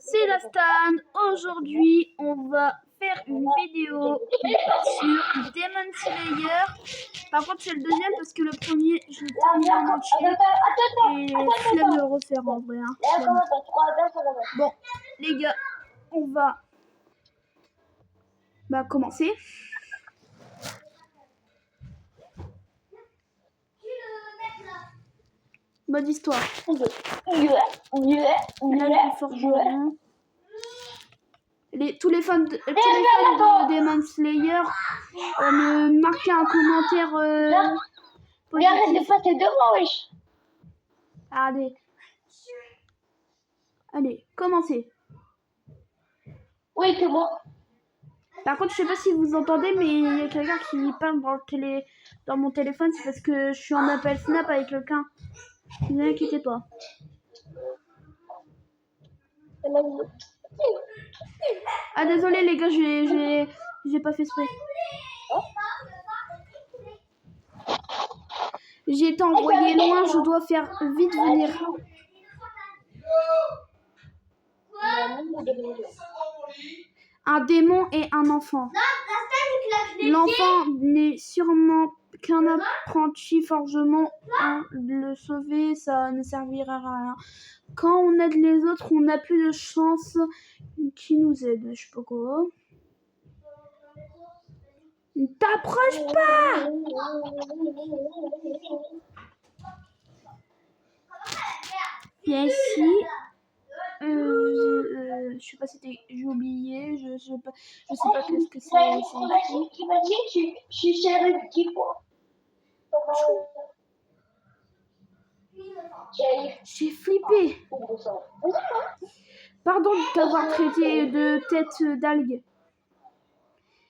c'est la Stan. Aujourd'hui, on va faire une vidéo sur Demon Slayer. Par contre, c'est le deuxième parce que le premier, je l'ai terminé en entier. Et flemme de le refaire en vrai. Bon, les gars, on va commencer. Mode histoire. Tous les fans de Demon Slayer me marquaient un commentaire. Mais arrête de passer devant, wesh. Allez, commencez. Oui, c'est bon. Par contre, je sais pas si vous entendez, mais il y a quelqu'un qui parle dans mon téléphone. C'est parce que je suis en appel Snap avec quelqu'un. Ne vous inquiétez pas. Ah, désolé les gars, j'ai pas fait exprès. J'ai été envoyé loin, je dois faire vite venir. Un démon et un enfant. L'enfant n'est sûrement qu'un apprenti forgeron. Le sauver, ça ne servira à rien. Quand on aide les autres, on a plus de chance qu'ils nous aident. Je sais pas quoi. Ne t'approche pas! Viens ici. Je sais pas si j'ai oublié. Je sais pas qu'est-ce que c'est. T'imagines, je suis chez Ruby pour. J'ai flippé. Pardon de t'avoir traité de tête d'algue.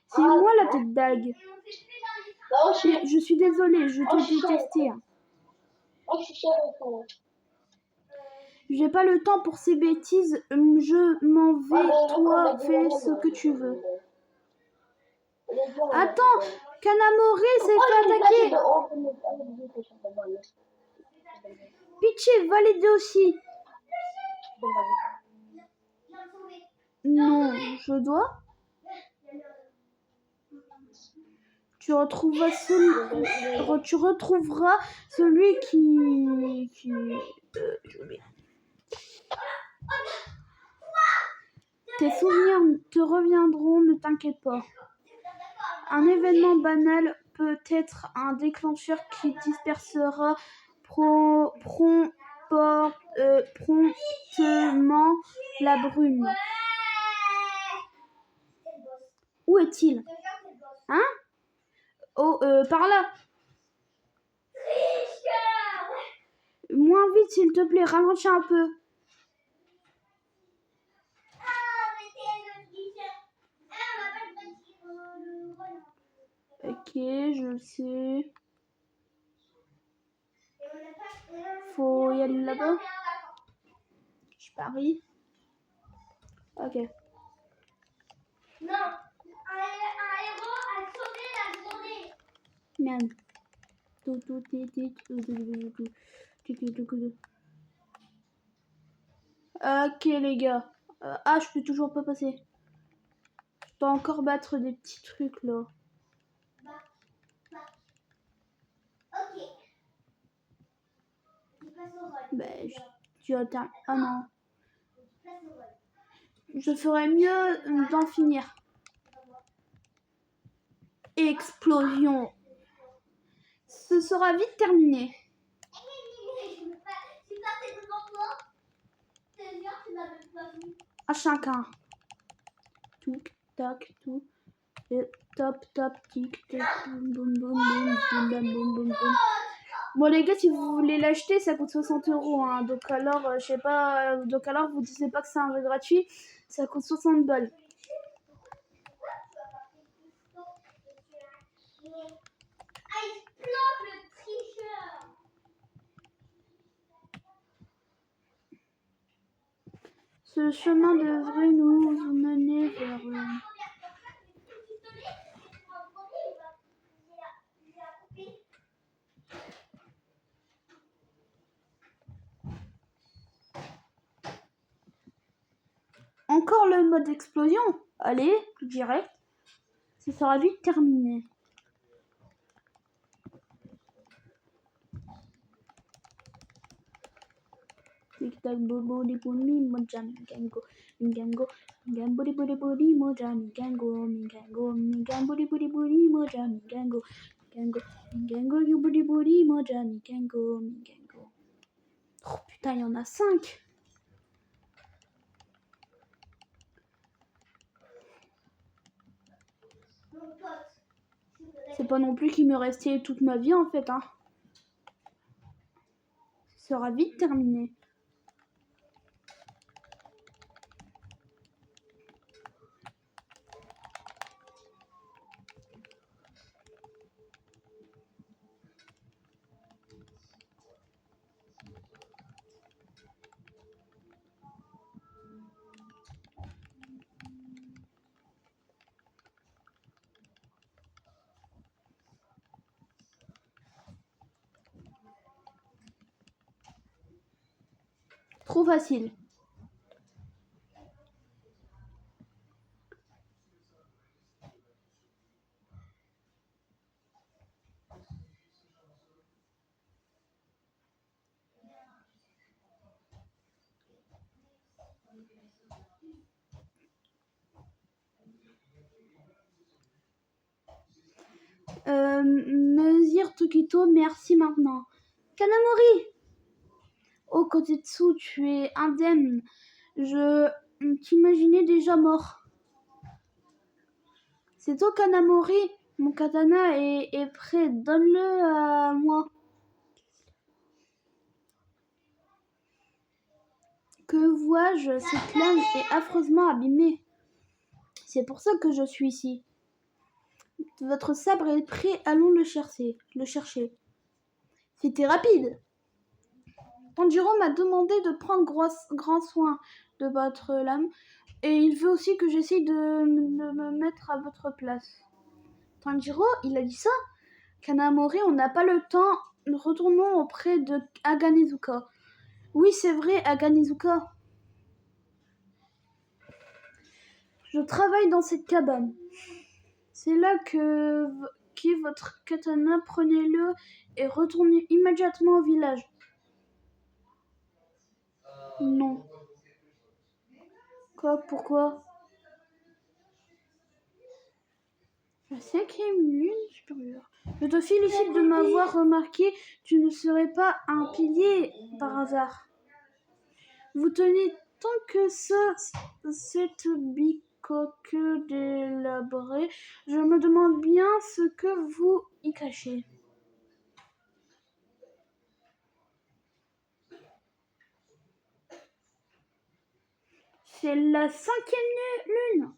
C'est moi la tête d'algue. Je suis désolée, je te détestais. J'ai pas le temps pour ces bêtises. Je m'en vais. Toi, fais ce que tu veux. Attends, Kanamori s'est fait attaquer. Pitié, va l'aider aussi. Non, je dois. Tu retrouveras celui qui tes souvenirs te reviendront, ne t'inquiète pas. Un événement banal peut être un déclencheur qui dispersera promptement la brume. Où est-il? Hein? Oh, par là. Moins vite, s'il te plaît, ralentis un peu. Ok, je sais. Faut y aller là-bas. Je parie. Ok. Non, un héros a sauvé la journée. Merde. Ok les gars. Je peux toujours pas passer. Je dois encore battre des petits trucs là. Ok. Ah non. Je ferais mieux d'en finir. Explosion. Ce sera vite terminé. À chacun. Tout, tac, tout. Et top, top, tic, tac, boum, boum, boum, boum, boum, boum, boum, boum, boum. Bon les gars, si vous voulez l'acheter, ça coûte 60 €. Hein. Donc alors, je sais pas. Donc alors, vous disiez pas que c'est un jeu gratuit. Ça coûte 60 balles. Ce chemin devrait nous mener vers... Encore le mode explosion. Allez, direct. Ce sera vite terminé. Tic-tac, bobo, di boni, moja, migango, migango, migango, di bodi, bodi, moja, migango, migango, migango, di bodi, bodi, moja, migango, migango, migango, di bodi, bodi, moja, migango, migango. Oh putain, il y en a 5. C'est pas non plus qu'il me restait toute ma vie en fait, hein. Ça sera vite terminé. Trop facile. Mesire Tokito, merci maintenant. Kanamori! Oh Kotetsu, tu es indemne. Je t'imaginais déjà mort. C'est toi Kanamori. Mon katana est prêt. Donne-le à moi. Que vois-je? Cette lame est affreusement abîmée. C'est pour ça que je suis ici. Votre sabre est prêt. Allons le chercher. C'était rapide. Tanjiro m'a demandé de prendre grand soin de votre lame. Et il veut aussi que j'essaye de me mettre à votre place. Tanjiro, il a dit ça? Kanamori, on n'a pas le temps. Retournons auprès de Aganezuka. Oui, c'est vrai, Aganezuka. Je travaille dans cette cabane. C'est là qu'est votre katana. Prenez-le et retournez immédiatement au village. Non. Quoi? Pourquoi? La 5e lune supérieure. Je te félicite de m'avoir remarqué. Tu ne serais pas un pilier par hasard. Vous tenez tant que cette bicoque délabrée. Je me demande bien ce que vous y cachez. C'est la 5e lune.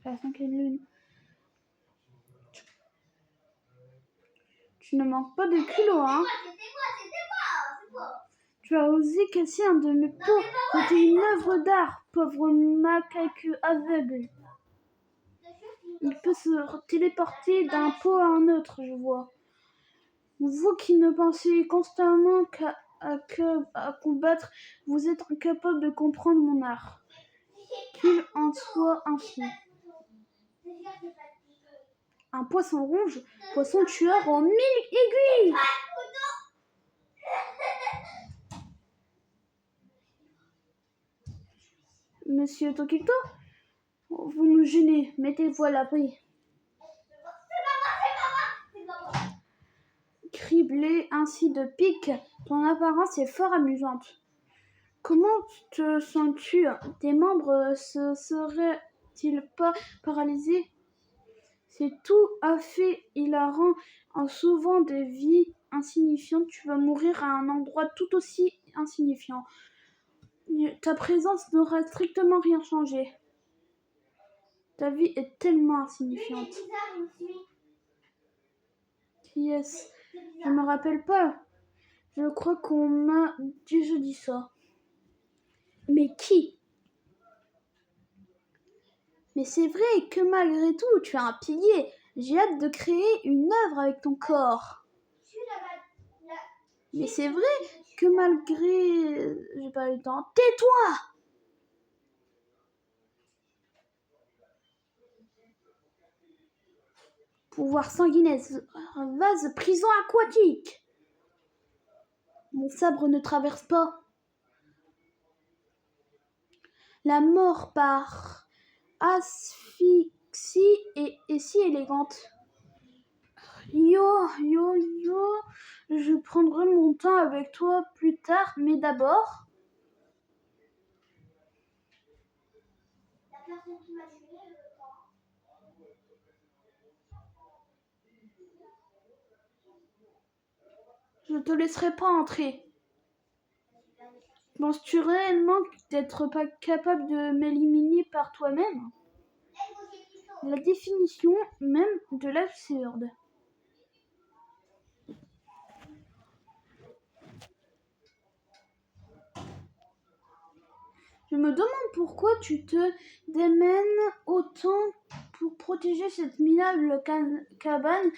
La 5e lune. Tu ne manques pas de culot, hein? Tu as osé casser un de mes pots. C'était une œuvre d'art, pauvre macaque aveugle. Il peut se téléporter d'un pot à un autre, je vois. Vous qui ne pensez constamment qu'à combattre, vous êtes incapable de comprendre mon art. Qu'il en soit ainsi. Un poisson rouge, poisson tueur en 1000 aiguilles. Monsieur Tokito, vous me gênez, mettez-vous à l'abri. Criblé ainsi de piques, ton apparence est fort amusante. Comment te sens-tu? Tes membres se seraient-ils pas paralysés? C'est tout à fait hilarant. En sauvant des vies insignifiantes, tu vas mourir à un endroit tout aussi insignifiant. Ta présence n'aura strictement rien changé. Ta vie est tellement insignifiante. Qui est-ce? Je me rappelle pas. Je crois qu'on m'a déjà dit ça. Mais qui? Mais c'est vrai que malgré tout, tu es un pilier. J'ai hâte de créer une œuvre avec ton corps. Mais c'est vrai que malgré... J'ai pas eu le temps. Tais-toi! Pouvoir sanguinaise. Vase prison aquatique. Mon sabre ne traverse pas. La mort par asphyxie est si élégante. Yo, je prendrai mon temps avec toi plus tard, mais d'abord... Je te laisserai pas entrer. Penses-tu réellement d'être pas capable de m'éliminer par toi-même? La définition même de l'absurde. Je me demande pourquoi tu te démènes autant pour protéger cette minable cabane.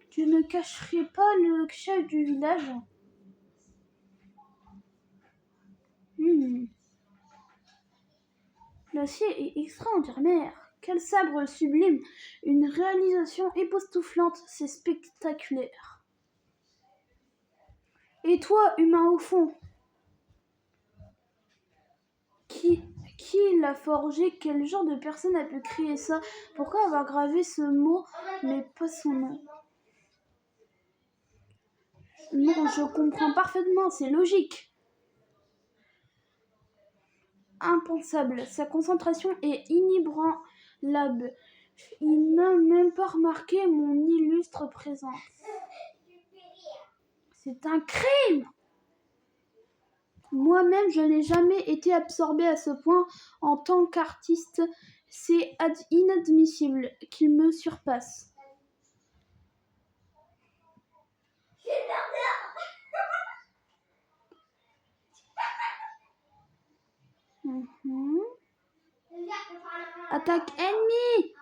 Tu ne cacherais pas le chef du village? L'acier est extraordinaire. Quel sabre sublime! Une réalisation époustouflante, c'est spectaculaire. Et toi, humain au fond? Qui l'a forgé? Quel genre de personne a pu créer ça? Pourquoi avoir gravé ce mot, mais pas son nom? Non, je comprends parfaitement, c'est logique. Impensable, sa concentration est inébranlable. Il n'a même pas remarqué mon illustre présence. C'est un crime! Moi-même, je n'ai jamais été absorbée à ce point en tant qu'artiste. C'est inadmissible qu'il me surpasse. Attaque ennemie!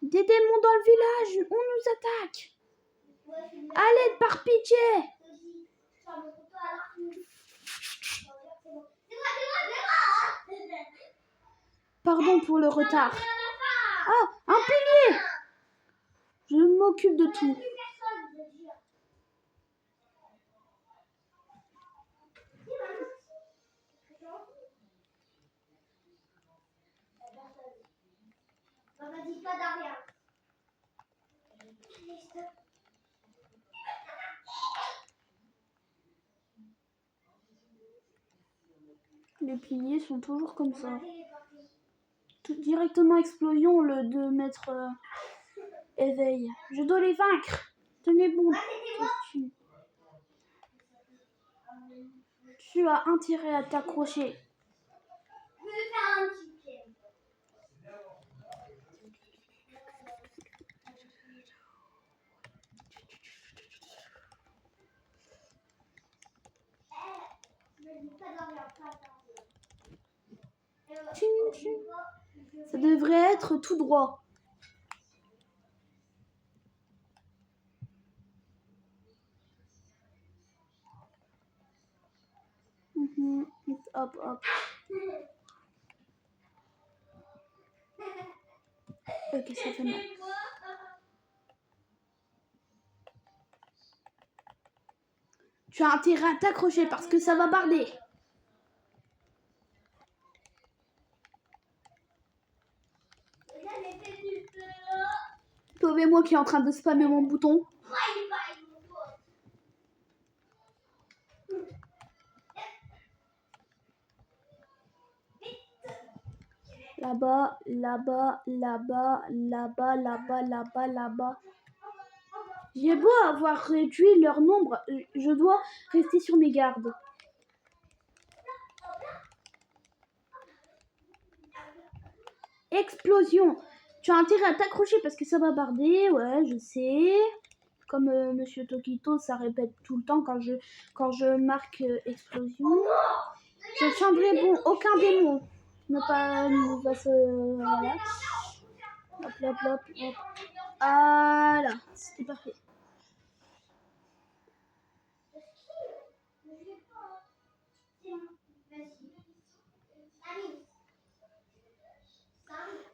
Des démons dans le village! On nous attaque! À l'aide, par pitié! Pardon pour le retard. Ah, un pilier! Je m'occupe de tout. Les piliers sont toujours comme ça. Tout directement explosion au lieu de mettre éveil. Je dois les vaincre. Tenez bon. Tu as intérêt à t'accrocher. Ça devrait être tout droit. Hop, hop. Ok, ça fait mal. Tu as intérêt à t'accrocher parce que ça va barder. Sauvez-moi qui est en train de spammer mon bouton. Là-bas, là-bas, là-bas, là-bas, là-bas, là-bas, là-bas. J'ai beau avoir réduit leur nombre, je dois rester sur mes gardes. Explosion. Tu as intérêt à t'accrocher parce que ça va barder, ouais, je sais. Comme Monsieur Tokito, ça répète tout le temps quand je marque explosion. Je changerai bon, aucun démon ne va se... Voilà. Hop, hop, hop, hop. Voilà, c'était parfait.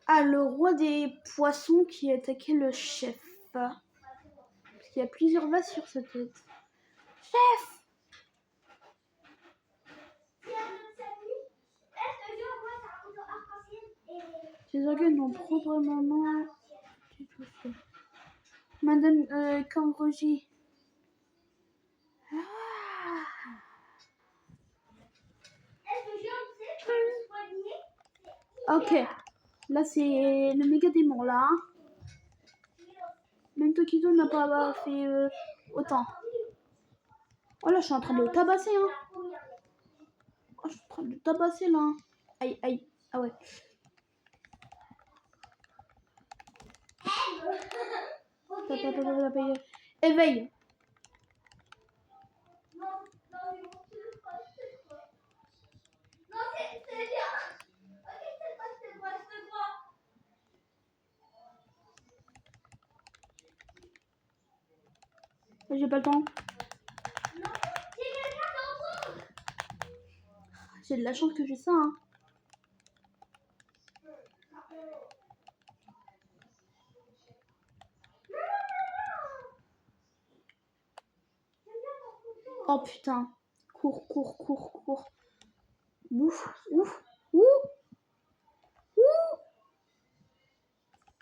Ah, le roi des poissons qui attaquait le chef. Il y a plusieurs vases sur sa tête. Chef! Ces organes ont probablement été touchés. Madame Kanroji. Ok. Là, c'est le méga démon, là. Hein. Même Tokito n'a pas fait autant. Oh là, je suis en train de le tabasser, hein. Oh, je suis en train de le tabasser, là. Aïe, aïe. Ah ouais. Éveille. J'ai pas le temps. J'ai de la chance que j'ai ça, hein. Oh putain. Cours, cours, cours, cours. Ouf, ouf, ouf. Ouh.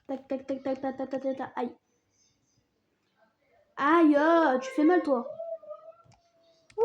Tac, tac, tac, tac, tac, tac, tac, tac, aïe. Aïe, tu fais mal, toi. Ouh.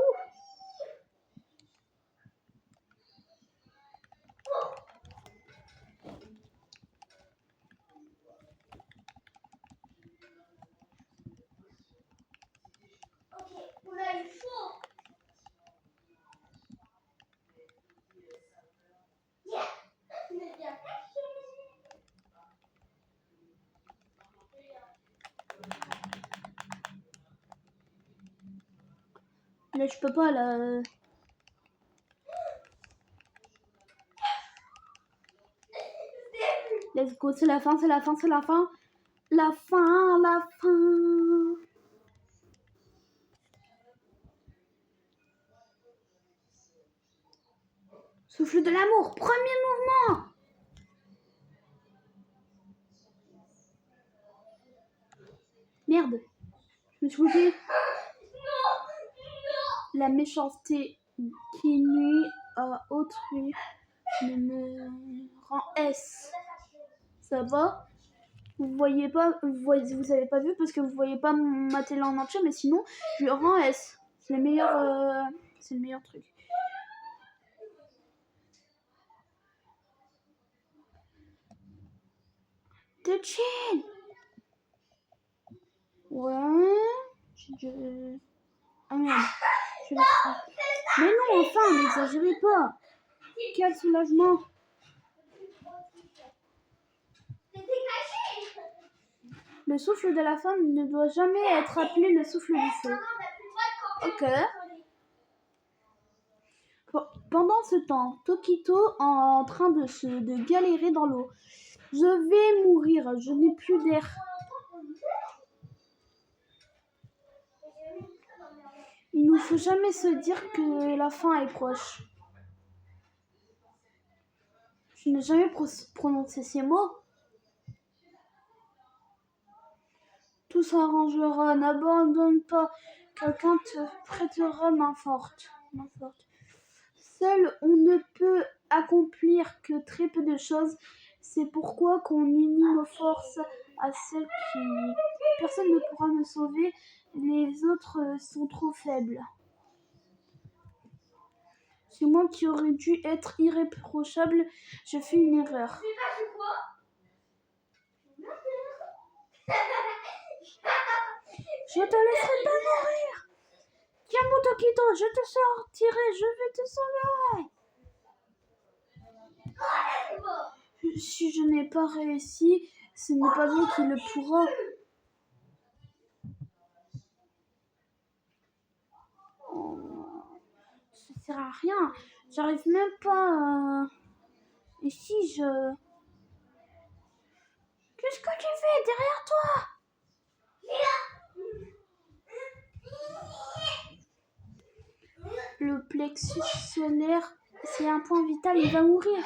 Là, je peux pas, là. Let's go, c'est la fin, c'est la fin, c'est la fin. La fin, la fin. Souffle de l'amour, premier mouvement. Merde, je me suis coupée. La méchanceté qui nuit à autrui ne me rend S. Ça va? Vous voyez pas, vous avez pas vu parce que vous voyez pas ma télé en entier, mais sinon je le rends S. C'est le meilleur truc. De chill. Ouais. Ah merde. Je le ferai. Mais non, enfin, n'exagérez pas. Quel soulagement. Le souffle de la femme ne doit jamais être appelé le souffle du feu. Ok. Pendant ce temps, Tokito en train de galérer dans l'eau. Je vais mourir, je n'ai plus d'air. Il ne faut jamais se dire que la fin est proche. Je n'ai jamais prononcé ces mots. Tout s'arrangera, n'abandonne pas. Quelqu'un te prêtera main forte. Seul, on ne peut accomplir que très peu de choses. C'est pourquoi qu'on unit nos forces à celles qui... Personne ne pourra me sauver. Les autres sont trop faibles. C'est moi qui aurais dû être irréprochable. Je fais une erreur. Je te laisserai pas mourir. Tiens mon Tokito, je te sortirai, je vais te sauver. Si je n'ai pas réussi, ce n'est pas vous qui le pourra. Oh, ça sert à rien. J'arrive même pas. Et si je... Qu'est-ce que tu fais derrière toi? Le plexus solaire, c'est un point vital, il va mourir.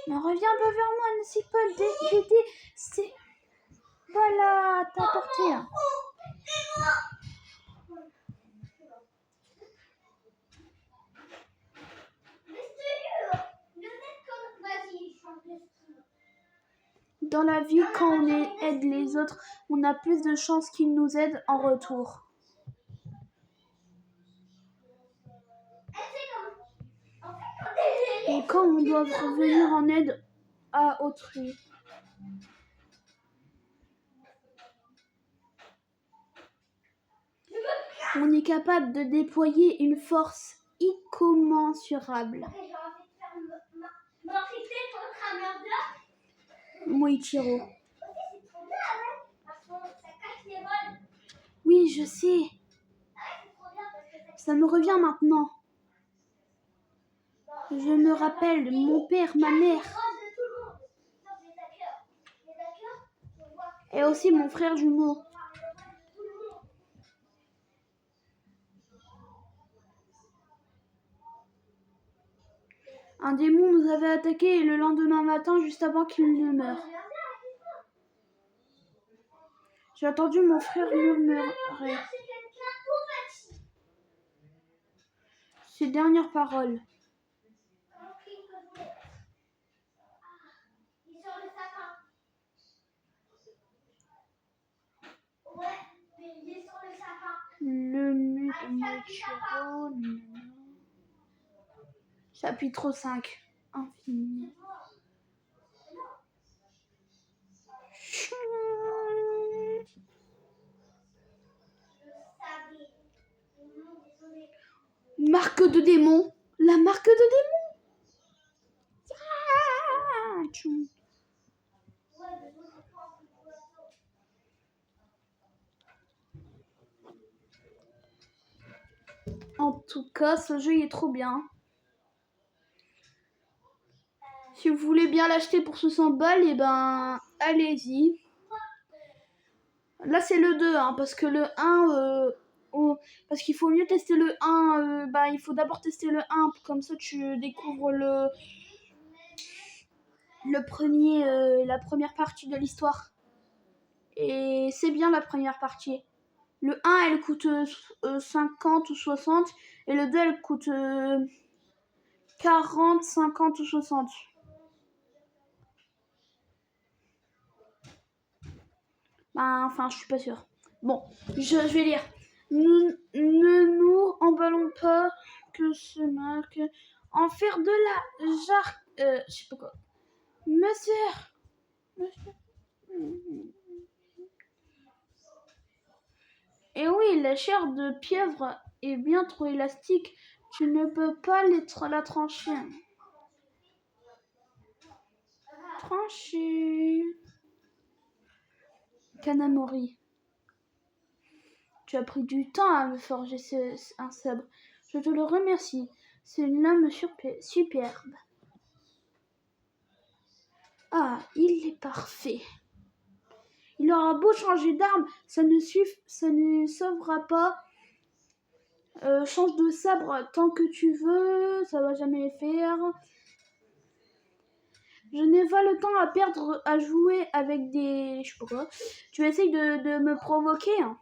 Mais reviens un peu vers moi, c'est pas d'aider, c'est pas la t'apporter. Dans la vie, quand on aide les autres, on a plus de chances qu'ils nous aident en retour. Et quand on doit revenir en aide à autrui. On est capable de déployer une force incommensurable. Moichiro. Oui, je sais. Ça me revient maintenant. Je me rappelle mon père, ma mère. Et aussi mon frère jumeau. Un démon nous avait attaqué le lendemain matin, juste avant qu'il ne meure. J'ai entendu mon frère murmurer ses dernières paroles. Le mut de Moichiro. Chapitre 5. Infini. Marque de démon. La marque de démon. En tout cas, ce jeu il est trop bien. Si vous voulez bien l'acheter pour 60 balles, et ben allez-y. Là c'est le 2, hein, parce que le 1, parce qu'il faut mieux tester le 1, il faut d'abord tester le 1, comme ça tu découvres le premier, la première partie de l'histoire. Et c'est bien la première partie. Le 1 elle coûte 50 ou 60 et le 2 elle coûte 40, 50 ou 60. Enfin, je suis pas sûre. Bon, je vais lire. Ne nous emballons pas que ce marque en faire de la jarre. Je sais pas quoi. Monsieur. Et oui, la chair de pieuvre est bien trop élastique. Tu ne peux pas la trancher. Trancher. Kanamori. Tu as pris du temps à me forger un sabre. Je te le remercie. C'est une lame superbe. Ah, il est parfait. Il aura beau changer d'arme, ça ne sauvera pas. Change de sabre tant que tu veux, ça va jamais le faire. Je n'ai pas le temps à perdre à jouer avec des... Je sais pas quoi. Tu essayes de me provoquer, hein.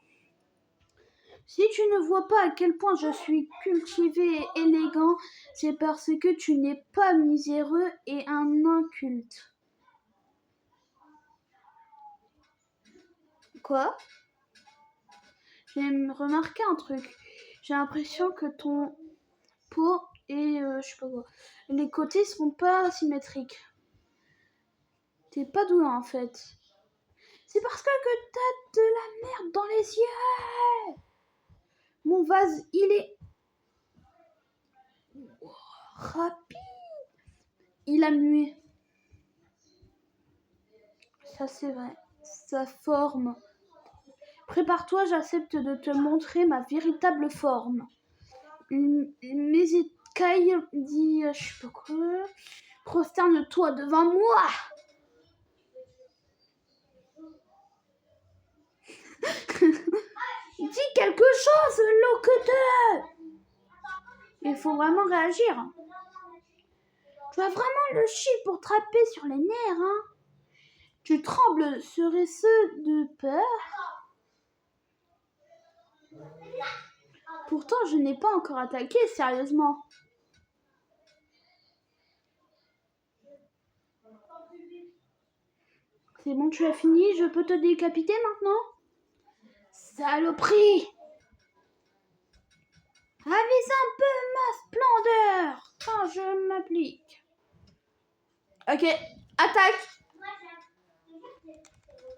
Si tu ne vois pas à quel point je suis cultivé et élégant, c'est parce que tu n'es pas miséreux et un inculte. Quoi? J'ai remarqué un truc. J'ai l'impression que ton peau et je sais pas quoi. Les côtés sont pas symétriques. T'es pas doux en fait. C'est parce que t'as de la merde dans les yeux. Mon vase, il est rapide. Il a mué. Ça c'est vrai. Sa forme. Prépare-toi, j'accepte de te montrer ma véritable forme. Mes écailles dit je sais pas quoi. Prosterne-toi devant moi. Dis quelque chose, loqueteux. Il faut vraiment réagir. Tu as vraiment le chic pour trapper sur les nerfs, hein. Tu trembles seraient ceux de peur. Pourtant, je n'ai pas encore attaqué, sérieusement. C'est bon, tu as fini, je peux te décapiter maintenant? Saloperie! Avise un peu ma splendeur quand je m'applique. Ok, attaque!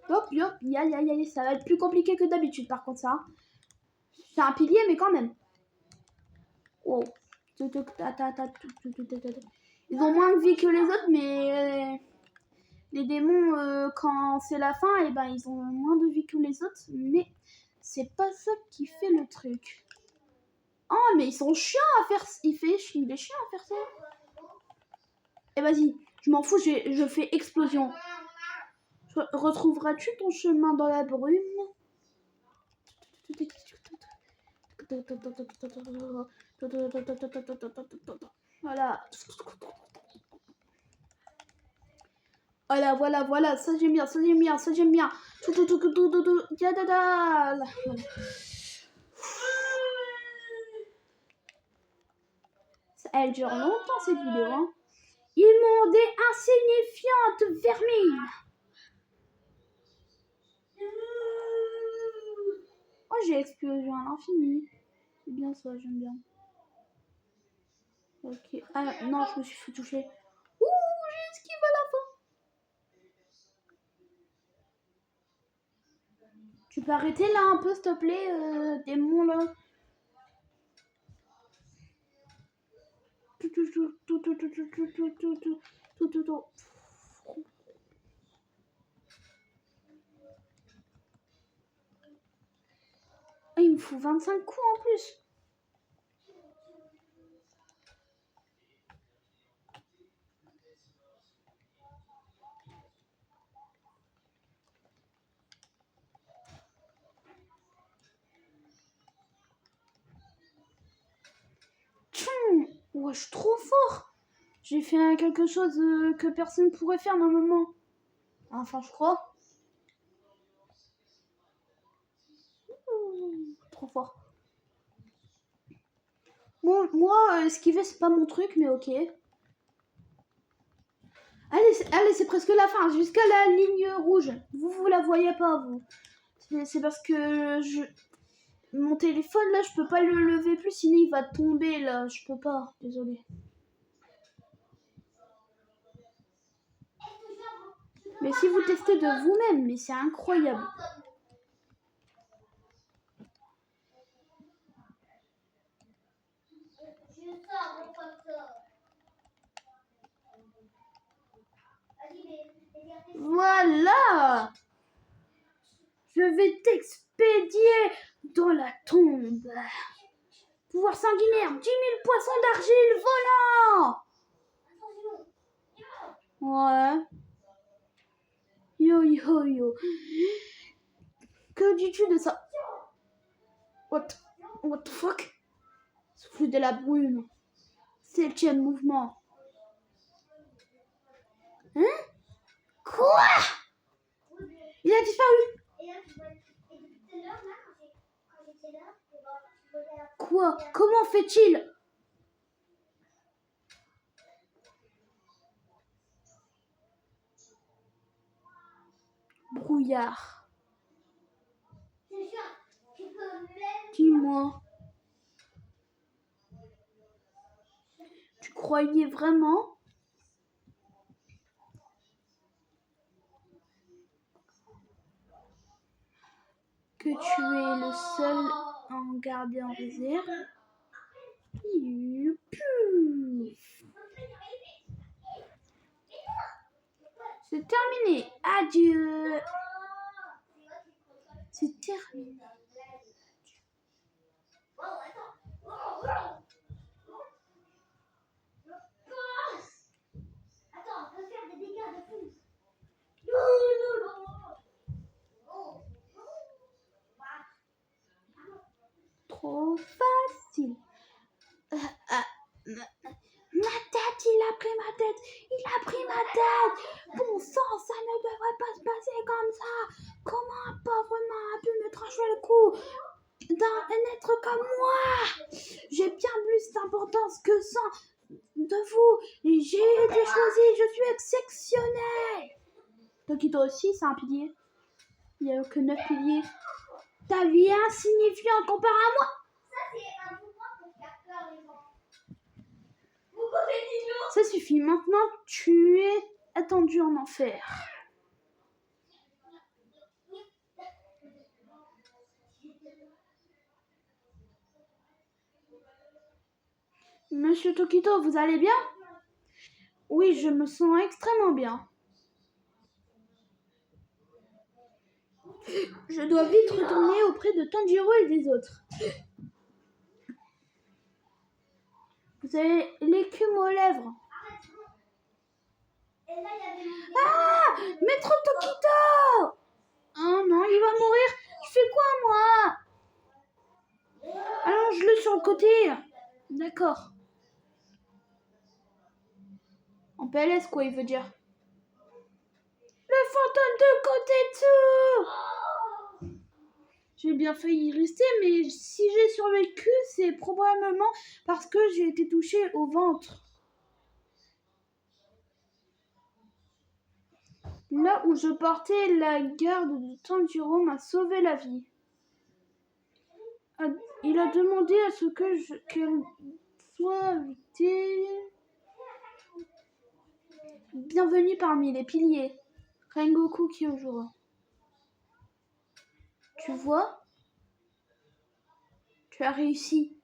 Hop, hop, ça va être plus compliqué que d'habitude par contre ça. C'est un pilier mais quand même. Oh. Ils ont moins de vie que les autres mais les démons quand c'est la fin et ben ils ont moins de vie que les autres mais c'est pas ça qui fait le truc. Oh mais ils sont chiants à faire, il est chiant à faire ça. Et vas-y, je m'en fous, je fais explosion. Retrouveras-tu ton chemin dans la brume? Voilà. Voilà, ça j'aime bien. Elle dure longtemps cette vidéo, hein. Immonde et insignifiante vermine. Oh, j'ai explosion à l'infini. C'est bien ça, j'aime bien. Ok. Ah non, je me suis fait toucher. Ouh, j'ai esquivé à la fin. Tu peux arrêter là un peu, s'il te plaît, démon là. Oh, il me faut 25 coups en plus. Ouais, je suis trop fort. J'ai fait quelque chose que personne pourrait faire normalement. Enfin, je crois. Trop fort. Bon, moi, esquiver, c'est pas mon truc, mais ok. Allez, c'est presque la fin, jusqu'à la ligne rouge. Vous la voyez pas, vous. C'est parce que mon téléphone, là, je peux pas le lever plus, sinon il va tomber, là. Je peux pas, désolé. Mais si vous testez de vous-même, mais c'est incroyable. Voilà! Je vais t'expédier dans la tombe. Pouvoir sanguinaire, 10 000 poissons d'argile volants! Ouais. Yo. Que dis-tu de ça? What the fuck? Souffle de la brume. 7e mouvement. Hein? Quoi? Il a disparu. Quoi? Comment fait-il? Brouillard. Dis-moi. Tu croyais vraiment que tu es le seul à en garder en réserve? C'est terminé. Adieu. C'est terminé. Trop facile. Ma tête tête, il a pris ma tête, il a pris ma tête. Bon sang, ça ne devrait pas se passer comme ça. Comment un pauvre humain a pu me trancher le cou d'un être comme moi? J'ai bien plus d'importance que ça de vous. Et j'ai été choisi, je suis exceptionnel. Tokito aussi, c'est un pilier. Il n'y a que 9 piliers. Ta vie est insignifiante comparé à moi. Ça, c'est un pouvoir pour faire peur les gens. Vous connaissez Ça suffit, maintenant tu es attendu en enfer. Monsieur Tokito, vous allez bien? Oui, je me sens extrêmement bien. Je dois vite retourner auprès de Tanjiro et des autres. Vous avez l'écume aux lèvres. Ah! Maître Tokito! Oh non, il va mourir. Je fais quoi, moi? Allonge-le sur le côté. D'accord. En PLS, quoi, il veut dire. Le fantôme de Kotetsu! J'ai bien failli y rester, mais si j'ai survécu, c'est probablement parce que j'ai été touchée au ventre. Là où je portais la garde de Tanjiro m'a sauvé la vie. Il a demandé à ce qu'elle soit invitée. Bienvenue parmi les piliers. Rengoku Kyojuro. Tu vois? Tu as réussi.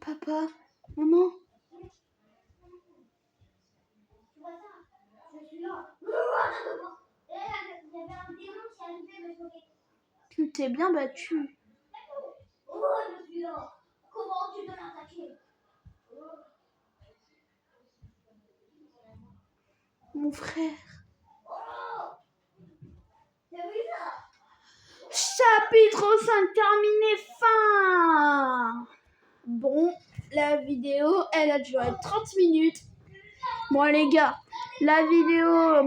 Papa, maman. Je suis là. Il y avait un démon qui arrivait me choquer. Tu t'es bien battu. Oh, je suis là. Comment tu peux l'attaquer? Mon frère. T'as vu ça? Chapitre 5 terminé, fin. Bon, la vidéo, elle a duré 30 minutes. Bon les gars, la vidéo,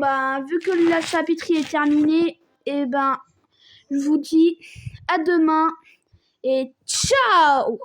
vu que le chapitre est terminé, et je vous dis à demain et ciao!